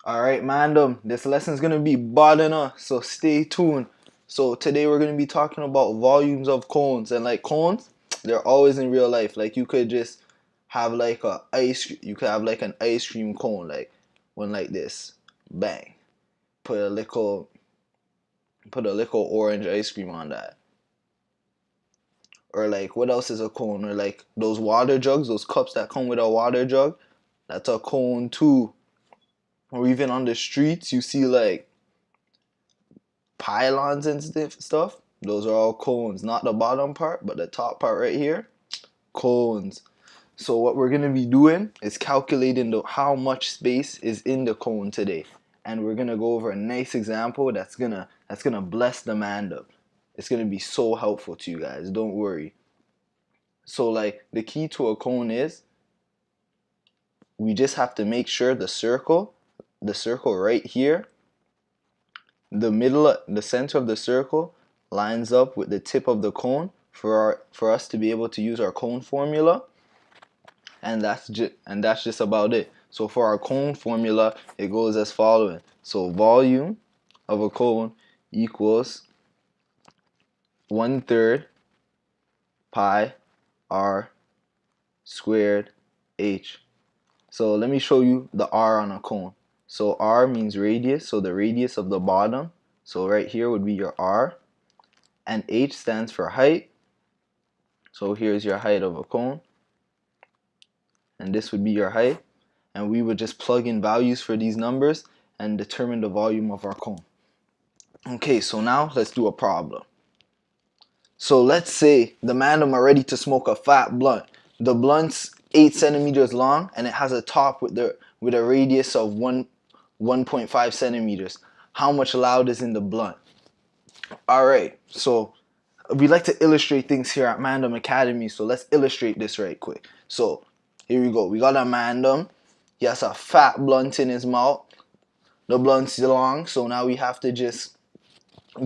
Alright, Mandem, this lesson's gonna be bothering, so stay tuned. So today we're gonna be talking about volumes of cones, and like cones, they're always in real life. Like you could just have like you could have like an ice cream cone, like one like this, bang, put a little orange ice cream on that. Or like what else is a cone? Or like those water jugs, those cups that come with a water jug, that's a cone too. Or even on the streets, you see like pylons and stuff. Those are all cones, not the bottom part, but the top part right here, cones. So what we're gonna be doing is calculating how much space is in the cone today, and we're gonna go over a nice example that's gonna bless the mind up. It's gonna be so helpful to you guys. Don't worry. So like the key to a cone is we just have to make sure the circle right here, the center of the circle lines up with the tip of the cone for us to be able to use our cone formula, and that's just about it. So for our cone formula, it goes as following. So volume of a cone equals 1/3 pi r squared h. So let me show you the r on a cone. So r means radius, so the radius of the bottom. So right here would be your r. And h stands for height. So here's your height of a cone. And this would be your height. And we would just plug in values for these numbers and determine the volume of our cone. Okay, so now let's do a problem. So let's say the Mandem are ready to smoke a fat blunt. The blunt's 8 centimeters long and it has a top with a radius of 1.5 centimeters. How much loud is in the blunt? Alright, so we like to illustrate things here at Mandem Academy, so let's illustrate this right quick. So here we go. We got a Mandem. He has a fat blunt in his mouth. The blunt's long, so now we have to just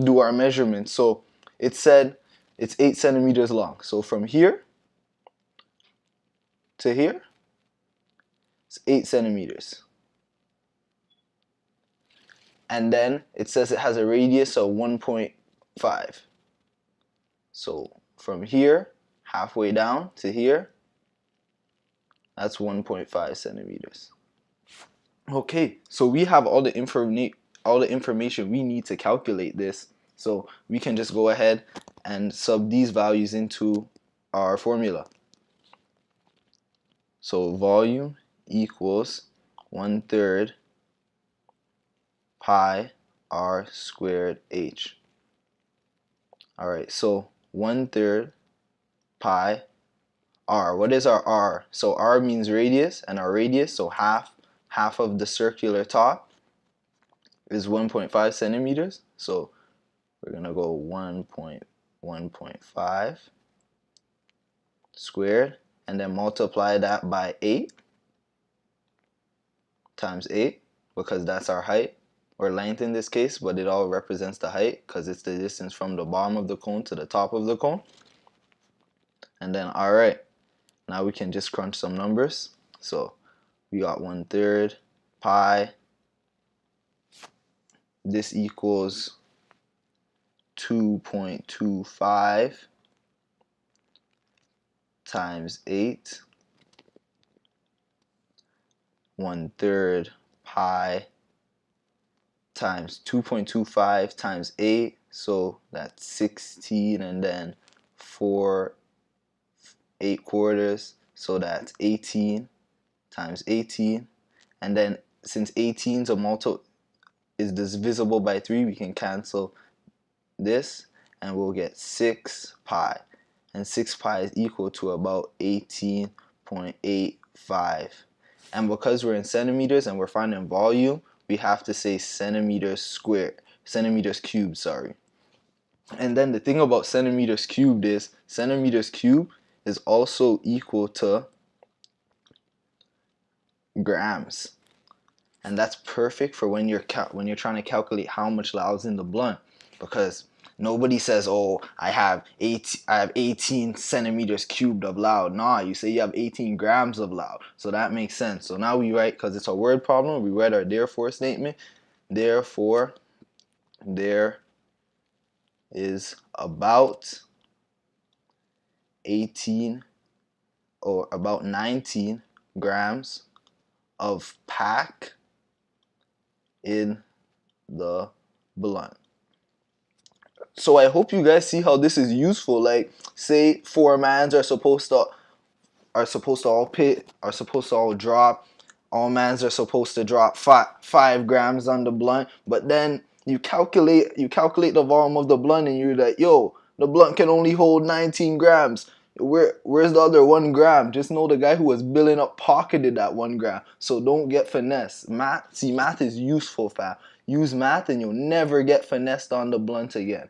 do our measurements. So it said it's 8 centimeters long. So from here to here, it's 8 centimeters. And then it says it has a radius of 1.5. So from here, halfway down to here, that's 1.5 centimeters. Okay, so we have all the information we need to calculate this. So we can just go ahead and sub these values into our formula. So volume equals 1/3 pi r squared h. Alright, so 1/3 pi r. What is our r? So r means radius, and our radius, so half of the circular top, is 1.5 centimeters. So we're gonna go 1.5 squared, and then multiply that by 8 times 8, because that's our height or length in this case, but it all represents the height because it's the distance from the bottom of the cone to the top of the cone. And then alright, now we can just crunch some numbers. So we got 1/3 pi, this equals 2.25 times 8, 1/3 pi times 2.25 times 8, so that's 16, and then 8 quarters, so that's 18 times 18, and then since 18 is divisible by 3, we can cancel this and we'll get 6 pi, and 6 pi is equal to about 18.85. And because we're in centimeters and we're finding volume, we have to say centimeters cubed, sorry. And then the thing about centimeters cubed is also equal to grams. And that's perfect for when you're trying to calculate how much loud's in the blunt, because Nobody says, "Oh, I have 18 centimeters cubed of loud." Nah, you say you have 18 grams of loud. So that makes sense. So now we write, because it's a word problem, we write our therefore statement. Therefore, there is about 18 or about 19 grams of pack in the blunt. So I hope you guys see how this is useful. Like, say four mans are supposed to all pit are supposed to all drop. All mans are supposed to drop 5 grams on the blunt, but then you calculate the volume of the blunt and you're like, yo, the blunt can only hold 19 grams. Where's the other 1 gram? Just know the guy who was billing up pocketed that 1 gram. So don't get finesse. Math is useful, fam. Use math and you'll never get finessed on the blunt again.